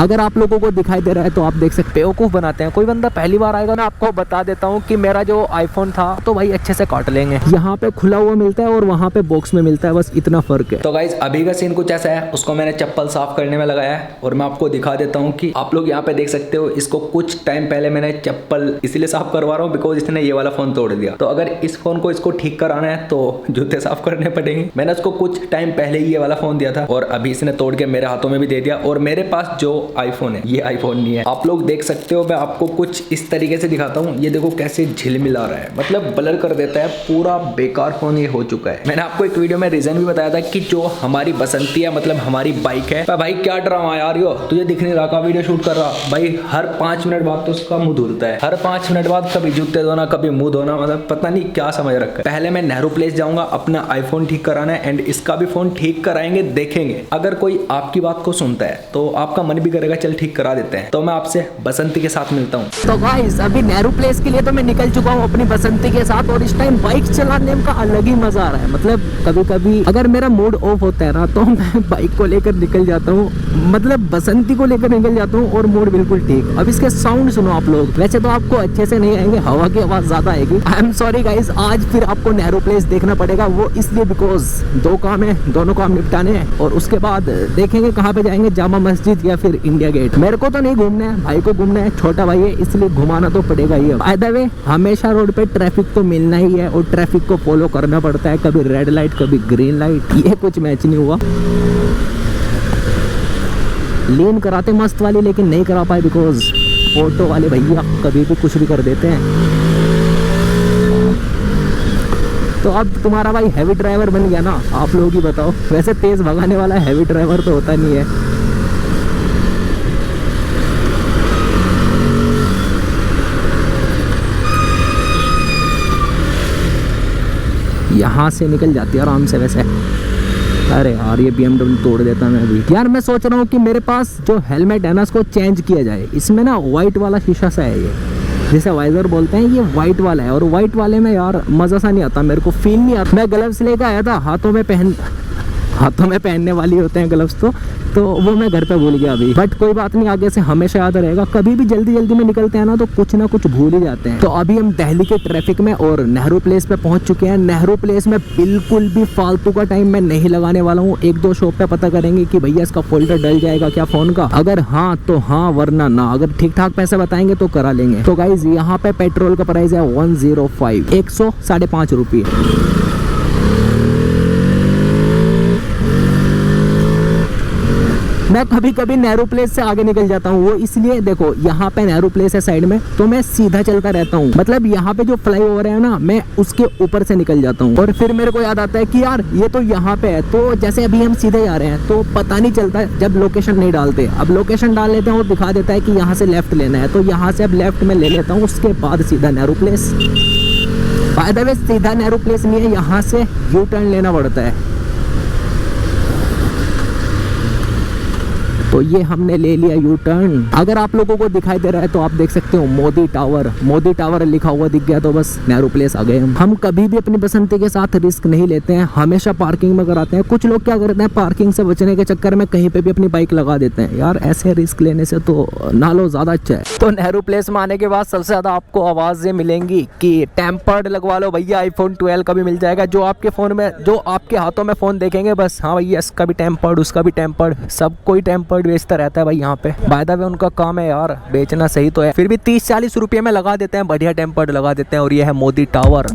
अगर आप लोगों को दिखाई दे रहा है तो आप देख सकते हो बेवकूफ बनाते हैं। कोई बंदा पहली बार आएगा ना, आपको बता देता हूँ कि मेरा जो आईफोन था तो भाई अच्छे से काट लेंगे। यहाँ पे खुला हुआ मिलता है और वहाँ पे बॉक्स में मिलता है, बस इतना फर्क है। तो गाइस अभी का सीन कुछ ऐसा है, उसको मैंने चप्पल साफ करने में लगाया है और मैं आपको दिखा देता हूँ कि आप लोग यहाँ पे देख सकते हो। इसको कुछ टाइम पहले मैंने चप्पल इसलिए साफ करवा रहा हूँ बिकॉज इसने ये वाला फोन तोड़ दिया। तो अगर इस फोन को इसको ठीक कराना है तो जूते साफ करने पड़ेंगे। मैंने उसको कुछ टाइम पहले ही ये वाला फोन दिया था और अभी इसने तोड़ के मेरे हाथों में भी दे दिया। और मेरे पास जो आईफोन है ये आईफोन नहीं है, आप लोग देख सकते हो। मैं आपको कुछ इस तरीके से दिखाता हूँ, ये देखो कैसे झिलमिला रहा है, मतलब ब्लर कर देता है। पूरा बेकार फोन ये हो चुका है। मैंने आपको एक वीडियो में रीजन भी बताया था कि जो हमारी बसंती है, मतलब हमारी बाइक है। भाई क्या ड्रामा यार, यो तुझे दिख नहीं रहा का वीडियो शूट कर रहा भाई। हर 5 मिनट बाद तो उसका मुंह धुलता है, हर 5 मिनट बाद कभी जूते धोना कभी मुंह धोना, मतलब पता नहीं क्या समझ रखा है। पहले मैं नेहरू प्लेस जाऊंगा अपना आईफोन ठीक कराना है एंड इसका भी फोन ठीक कराएंगे, देखेंगे। अगर कोई आपकी बात को सुनता है तो आपका मन भी करेगा चल ठीक करा देते हैं। तो मैं आपसे बसंती के साथ मिलता हूँ। तो गाइस अभी नेहरू प्लेस के लिए तो मैं निकल चुका हूँ अपनी बसंती के साथ और इस टाइम बाइक चलाने का अलग ही मजा आ रहा है। मतलब कभी कभी अगर मेरा मूड ऑफ होता है ना तो मैं बाइक को लेकर निकल जाता हूँ, मतलब बसंती को लेकर निकल जाता हूँ और मूड बिल्कुल ठीक। अब इसके साउंड सुनो आप लोग, वैसे तो आपको अच्छे से नहीं आएंगे, हवा की आवाज ज्यादा आएगी। आई एम सॉरी गाइस, आज फिर आपको नेहरू प्लेस देखना पड़ेगा, वो इसलिए बिकॉज 2 काम है, दोनों काम निपटाने हैं और उसके बाद देखेंगे कहाँ पे जाएंगे, जामा मस्जिद या फिर इंडिया गेट। मेरे को तो नहीं घूमना है, भाई को घूमना है, छोटा भाई है इसलिए घुमाना तो पड़ेगा ही। बाय द वे हमेशा रोड पे ट्रैफिक तो मिलना ही है और ट्रैफिक को फॉलो करना पड़ता है, कभी रेड लाइट कभी ग्रीन लाइट, ये कुछ मैच नहीं हुआ। लेन कराते मस्त वाली लेकिन नहीं करा पाए बिकॉज ऑटो वाले भैया कभी भी कुछ भी कर देते हैं। तो अब तुम्हारा भाई हैवी ड्राइवर बन गया ना, आप लोग ही बताओ। वैसे तेज भगाने वाला हैवी ड्राइवर तो होता नहीं है। यहाँ से निकल जाती है आराम से वैसे। अरे यार ये BMW तोड़ देता मैं अभी। यार मैं सोच रहा हूँ कि मेरे पास जो हेलमेट है ना उसको चेंज किया जाए। इसमें ना वाइट वाला शीशा सा है, ये जिसे वाइजर बोलते हैं, ये वाइट वाला है और वाइट वाले में यार मज़ा सा नहीं आता, मेरे को फील नहीं आता। मैं ग्लव्स लेकर आया था, हाथों में पहनने वाली होते हैं ग्लव्स, तो वो मैं घर पे भूल गया अभी। बट कोई बात नहीं, आगे से हमेशा याद रहेगा। कभी भी जल्दी में निकलते हैं ना तो कुछ ना कुछ भूल ही जाते हैं। तो अभी हम दिल्ली के ट्रैफिक में और नेहरू प्लेस पे पहुंच चुके हैं। नेहरू प्लेस में बिल्कुल भी फालतू का टाइम मैं नहीं लगाने वाला हूँ। 1-2 शॉप पे पता करेंगे कि भैया इसका फोल्डर डल जाएगा क्या फोन का, अगर हाँ तो हाँ वरना ना। अगर ठीक ठाक पैसे बताएंगे तो करा लेंगे। तो गाइज यहाँ पे पेट्रोल का प्राइस है 105, 105 रुपये। मैं कभी कभी नेहरू प्लेस से आगे निकल जाता हूँ, वो इसलिए देखो यहाँ पे नेहरू प्लेस है साइड में, तो मैं सीधा चलता रहता हूँ। मतलब यहाँ पे जो फ्लाईओवर है ना, मैं उसके ऊपर से निकल जाता हूँ और फिर मेरे को याद आता है कि यार ये तो यहाँ पे है। तो जैसे अभी हम सीधे जा रहे हैं तो पता नहीं चलता जब लोकेशन नहीं डालते। अब लोकेशन डाल लेते हैं और दिखा देता है कि यहाँ से लेफ्ट लेना है, तो यहाँ से अब लेफ्ट में ले लेता हूँ, उसके बाद सीधा Nehru place. By the way सीधा नेहरू प्लेस नहीं है, यहाँ से यू टर्न लेना पड़ता है। तो ये हमने ले लिया यू टर्न। अगर आप लोगों को दिखाई दे रहा है तो आप देख सकते हो मोदी टावर लिखा हुआ दिख गया तो बस नेहरू प्लेस आ गए हम। कभी भी अपनी बसंती के साथ रिस्क नहीं लेते हैं, हमेशा पार्किंग में कराते हैं। कुछ लोग क्या करते हैं, पार्किंग से बचने के चक्कर में कहीं पे भी अपनी बाइक लगा देते हैं। यार ऐसे रिस्क लेने से तो ना लो, ज्यादा अच्छा है। तो नेहरू प्लेस में आने के बाद सबसे ज्यादा आपको आवाजें मिलेंगी कि टेम्पर्ड लगवा लो भैया, आईफोन 12 का भी मिल जाएगा। जो आपके फोन में, जो आपके हाथों में फोन देखेंगे बस हाँ भैया इसका भी टेम्पर्ड, उसका भी टेम्पर्ड, सब कोई टेम्पर्ड बेचता रहता है भाई यहाँ पे। बाय द वे उनका काम है यार बेचना, सही तो है, फिर भी 30-40 रुपये में लगा देते हैं, बढ़िया टेम्पर्ड लगा देते हैं। और ये है मोदी टावर।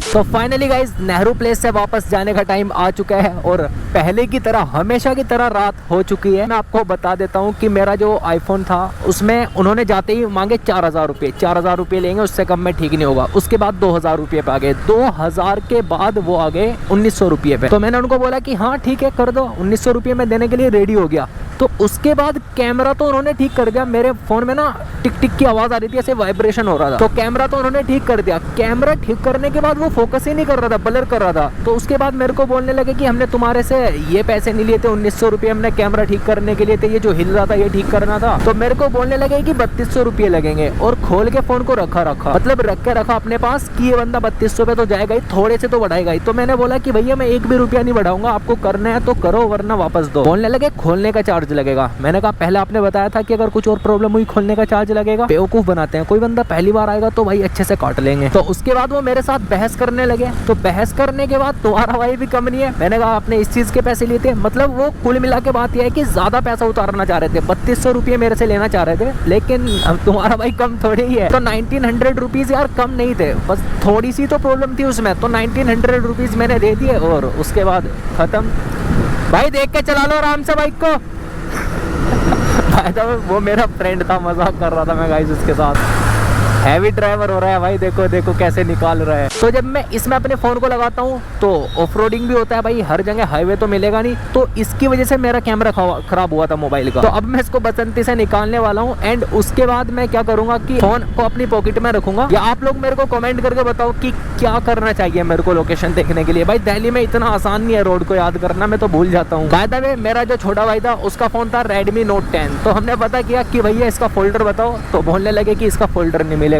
तो फाइनली गाइज नेहरू प्लेस से वापस जाने का टाइम आ चुका है और पहले की तरह, हमेशा की तरह रात हो चुकी है। मैं आपको बता देता हूँ कि मेरा जो आईफोन था उसमें उन्होंने जाते ही मांगे 4000 रुपये। 4000 रुपये लेंगे, उससे कम में ठीक नहीं होगा। उसके बाद 2000 रुपये पे आ गए, 2000 के बाद वो आ गए 1900 रुपये पे। तो मैंने उनको बोला कि हाँ ठीक है कर दो, 1900 रुपये में देने के लिए रेडी हो गया। तो उसके बाद कैमरा तो उन्होंने ठीक कर दिया, मेरे फोन में ना टिक टिक की आवाज आ रही थी, ऐसे वाइब्रेशन हो रहा था, तो कैमरा तो उन्होंने ठीक कर दिया। कैमरा ठीक करने के बाद वो फोकस ही नहीं कर रहा था, ब्लर कर रहा था। तो उसके बाद मेरे को बोलने लगे कि हमने तुम्हारे से ये पैसे नहीं लिए थे, 1900 रुपये हमने कैमरा ठीक करने के लिए थे, ये जो हिल रहा था ये ठीक करना था। तो मेरे को बोलने लगे कि 3200 रुपये लगेंगे, और खोल के फोन को रखा मतलब रख के रखा अपने पास कि ये बंदा 3200 पे तो जाएगा ही, थोड़े से तो बढ़ाएगा ही। तो मैंने बोला कि भैया मैं 1 भी रुपया नहीं बढ़ाऊंगा, आपको करना है तो करो वरना वापस दो। बोलने लगे खोलने का चार्ज लगेगा। मैंने कहा पहले आपने बताया था कि अगर कुछ और प्रॉब्लम हुई खोलने का चार्ज लगेगा। बेवकूफ बनाते हैं, कोई बंदा पहली बार आएगा तो भाई अच्छे से काट लेंगे। तो उसके बाद वो मेरे साथ बहस करने लगे। तो बहस करने के बाद तुम्हारा भाई भी कम नहीं है, मैंने कहा आपने इस चीज के पैसे लिए थे, मतलब वो कुल मिला के बात यह है कि ज्यादा पैसा उतारना चाह रहे थे, 3200 रुपये मेरे से लेना चाह रहे थे, लेकिन अब तुम्हारा भाई कम थोड़ी ही है। तो 1900 रुपीज यार कम नहीं थे, बस थोड़ी सी तो प्रॉब्लम थी उसमें, तो 1900 रुपीज मैंने दे दिए और उसके बाद खत्म। भाई देख के चला लो आराम से बाइक को। भाई तो वो मेरा फ्रेंड था, मजाक कर रहा था मैं गाइस उसके साथ। हैवी ड्राइवर हो रहा है भाई, देखो देखो कैसे निकाल रहा है। तो जब मैं इसमें अपने फोन को लगाता हूँ तो ऑफ रोडिंग भी होता है भाई, हर जगह हाईवे तो मिलेगा नहीं, तो इसकी वजह से मेरा कैमरा खराब हुआ था मोबाइल का। तो अब मैं इसको बसंती से निकालने वाला हूँ, एंड उसके बाद मैं क्या करूंगा कि फोन को अपनी पॉकेट में रखूंगा। या आप लोग मेरे को कमेंट करके बताओ कि क्या करना चाहिए मेरे को लोकेशन देखने के लिए। भाई दिल्ली में इतना आसान नहीं है रोड को याद करना, मैं तो भूल जाता हूँ। बाय द वे मेरा जो छोटा भाई था उसका फोन था Redmi Note 10, तो हमने पता किया कि भैया इसका फोल्डर बताओ, तो बोलने लगे कि इसका फोल्डर नहीं मिलेगा।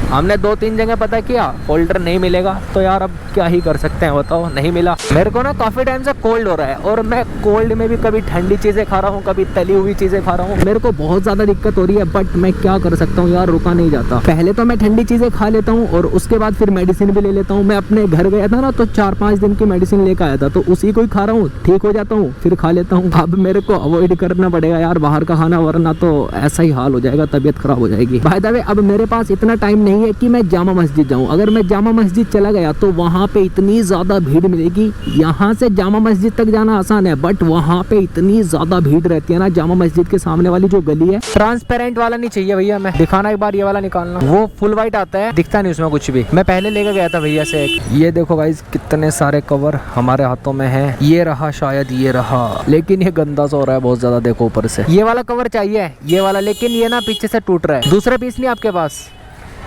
हमने 2-3 जगह पता किया, फोल्डर नहीं मिलेगा। तो यार अब क्या ही कर सकते हैं बताओ, नहीं मिला। मेरे को ना काफी टाइम से कोल्ड हो रहा है, और मैं कोल्ड में भी कभी ठंडी चीजें खा रहा हूँ, कभी तली हुई चीजें खा रहा हूँ। मेरे को बहुत ज्यादा दिक्कत हो रही है, बट मैं क्या कर सकता हूँ यार, रुका नहीं जाता। पहले तो मैं ठंडी चीजें खा लेता हूँ और उसके बाद फिर मेडिसिन भी ले लेता हूँ। मैं अपने घर गया था ना, तो 4-5 दिन की मेडिसिन लेकर आया था, तो उसी को ही खा रहा हूँ, ठीक हो जाता हूँ, फिर खा लेता हूँ। अब मेरे को अवॉइड करना पड़ेगा यार बाहर का खाना, वरना तो ऐसा ही हाल हो जाएगा, तबीयत खराब हो जाएगी। बाय द वे अब मेरे पास इतना टाइम नहीं है कि मैं जामा मस्जिद जाऊं। अगर मैं जामा मस्जिद चला गया तो वहां पे इतनी ज्यादा भीड़ मिलेगी। यहाँ से जामा मस्जिद तक जाना आसान है, बट वहां पे इतनी ज्यादा भीड़ रहती है ना। जामा मस्जिद के सामने वाली जो गली है, ट्रांसपेरेंट वाला नहीं चाहिए भैया, मैं दिखाना एक बार, ये वाला निकालना। वो फुल व्हाइट आता है, दिखता नहीं उसमें कुछ भी। मैं पहले लेकर गया था भैया से एक। ये देखो गाइस कितने सारे कवर हमारे हाथों में है। ये रहा, शायद ये रहा, लेकिन ये गंदा सा हो रहा है बहुत ज्यादा। देखो ऊपर से ये वाला कवर चाहिए, ये वाला, लेकिन ये ना पीछे से टूट रहा है। दूसरा पीस नहीं आपके पास?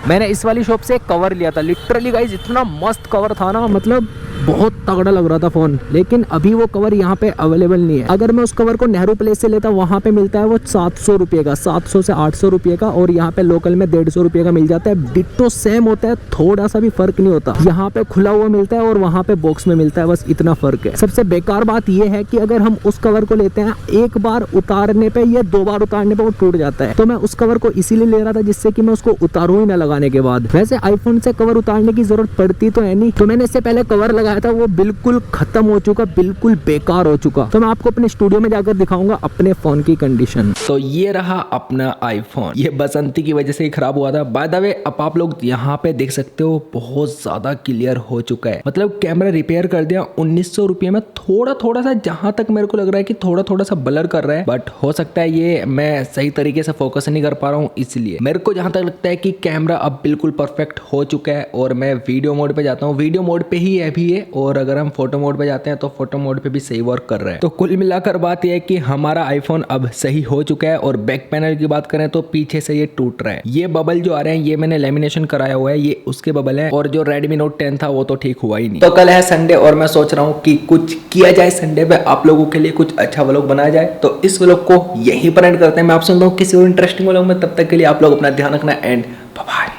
मैंने इस वाली शॉप से एक कवर लिया था, लिटरली गाइस इतना मस्त कवर था ना, मतलब बहुत तगड़ा लग रहा था फोन। लेकिन अभी वो कवर यहाँ पे अवेलेबल नहीं है। अगर मैं उस कवर को नेहरू प्लेस से लेता, वहाँ पे मिलता है वो 700 रुपये का, 700 से 800 रुपये का, और यहाँ पे लोकल में 150 रुपये का मिल जाता है। डिट्टो सेम होता है, थोड़ा सा भी फर्क नहीं होता। यहाँ पे खुला हुआ मिलता है और वहाँ पे बॉक्स में मिलता है, बस इतना फर्क है। सबसे बेकार बात यह है कि अगर हम उस कवर को लेते हैं, एक बार उतारने पे या 2 बार उतारने पे वो टूट जाता है। तो मैं उस कवर को इसीलिए ले रहा था जिससे कि मैं उसको उतारूं ही ना लगाने के बाद। वैसे आईफोन से कवर उतारने की जरूरत पड़ती तो है नहीं। तो मैंने इससे पहले कवर लगाया था, वो बिल्कुल खत्म हो चुका, बिल्कुल बेकार हो चुका। तो मैं आपको अपने स्टूडियो में जाकर दिखाऊंगा अपने फोन की कंडीशन। तो ये रहा अपना आईफोन, ये बसंती की वजह से ही खराब हुआ था। बाय द वे अब आप लोग यहाँ पे देख सकते हो, बहुत ज्यादा क्लियर हो चुका है। मतलब कैमरा रिपेयर कर दिया 1900 रुपये में। थोड़ा सा जहां तक मेरे को लग रहा है कि थोड़ा सा ब्लर कर रहा है, बट हो सकता है ये मैं सही तरीके से फोकस नहीं कर पा रहा हूँ, इसलिए मेरे को जहां तक लगता है कि कैमरा अब बिल्कुल परफेक्ट हो चुका है। और मैं वीडियो मोड पे जाता हूँ, वीडियो मोड पे ही अभी है, और अगर हम फोटो मोड पे जाते हैं तो फोटो मोड पे भी सही वर्क कर रहा है। तो कुल मिलाकर बात यह है कि हमारा आईफोन अब सही हो चुका है। और बैक पैनल की बात करें तो पीछे से ये टूट रहा है। ये बबल जो आ रहे हैं ये मैंने लेमिनेशन कराया हुआ है, ये उसके बबल है। और जो Redmi Note 10 था वो तो ठीक हुआ ही नहीं। तो कल है संडे और मैं सोच रहा हूँ कि कुछ किया जाए संडे पे, आप लोगों के लिए कुछ अच्छा व्लॉग बनाया जाए। तो इस व्लॉग को यहीं पर एंड करते हैं। मैं आपसे मिलता हूँ किसी और इंटरेस्टिंग व्लॉग में, तब तक के लिए आप लोग अपना ध्यान रखना एंड